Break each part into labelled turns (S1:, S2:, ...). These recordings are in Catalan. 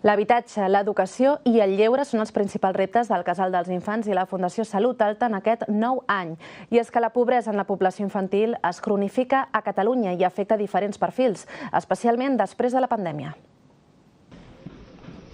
S1: L'habitatge, l'educació i el lleure són els principals reptes del Casal dels Infants i la Fundació Salut Alta en aquest nou any. I és que la pobresa en la població infantil es cronifica a Catalunya i afecta diferents perfils, especialment després de la pandèmia.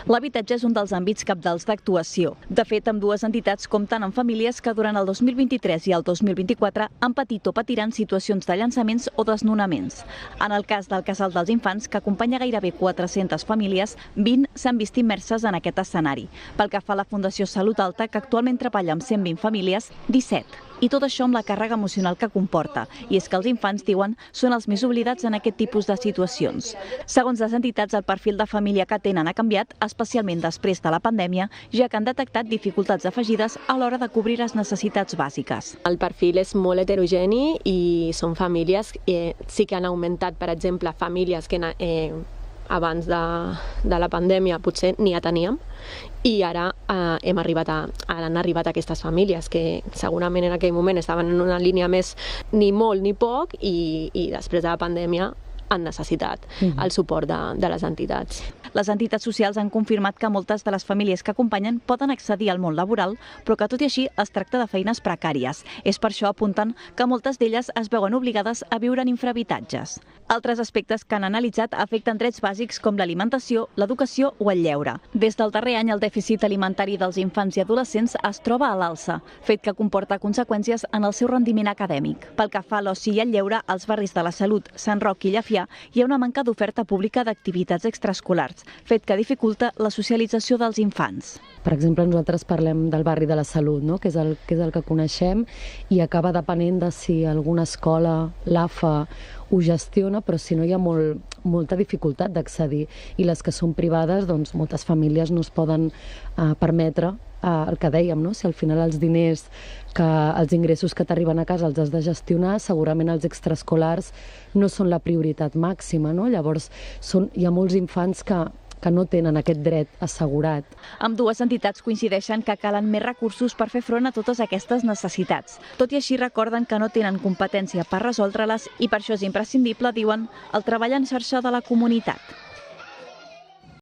S2: L'habitatge és un dels àmbits cabdals d'actuació. De fet, ambdues entitats compten amb famílies que durant el 2023 i el 2024 han patit o patiran situacions de llançaments o desnonaments. En el cas del Casal dels Infants, que acompanya gairebé 400 famílies, 20 s'han vist immerses en aquest escenari. Pel que fa a la Fundació Salut Alta, que actualment treballa amb 120 famílies, 17. I tot això amb la càrrega emocional que comporta. I és que els infants, diuen, són els més oblidats en aquest tipus de situacions. Segons les entitats, el perfil de família que tenen ha canviat, especialment després de la pandèmia, ja que han detectat dificultats afegides a l'hora de cobrir les necessitats bàsiques.
S3: El perfil és molt heterogeni i són famílies que sí que han augmentat, per exemple, famílies que abans de la pandèmia potser ni ja teníem, i ara han arribat aquestes famílies que segurament en aquell moment estaven en una línia més ni molt ni poc i després de la pandèmia han necessitat el suport de les entitats.
S2: Les entitats socials han confirmat que moltes de les famílies que acompanyen poden accedir al món laboral, però que tot i així es tracta de feines precàries. És per això, apunten, que moltes d'elles es veuen obligades a viure en infrahabitatges. Altres aspectes que han analitzat afecten drets bàsics com l'alimentació, l'educació o el lleure. Des del darrer any, el dèficit alimentari dels infants i adolescents es troba a l'alça, fet que comporta conseqüències en el seu rendiment acadèmic. Pel que fa a l'oci i el lleure, als barris de la Salut, Sant Roc i Llefià, hi ha una manca d'oferta pública d'activitats extraescolars, fet que dificulta la socialització dels infants.
S4: Per exemple, nosaltres parlem del barri de la Salut, no? que és el que coneixem, i acaba depenent de si alguna escola, l'AFA, ho gestiona, però si no hi ha molta dificultat d'accedir. I les que són privades, doncs moltes famílies no es poden permetre el que dèiem, no? Si al final els diners, els ingressos que t'arriben a casa els has de gestionar, segurament els extraescolars no són la prioritat màxima, no? Llavors hi ha molts infants que no tenen aquest dret assegurat.
S2: Ambdues entitats coincideixen que calen més recursos per fer front a totes aquestes necessitats. Tot i així, recorden que no tenen competència per resoldre-les i per això és imprescindible, diuen, el treball en xarxa de la comunitat.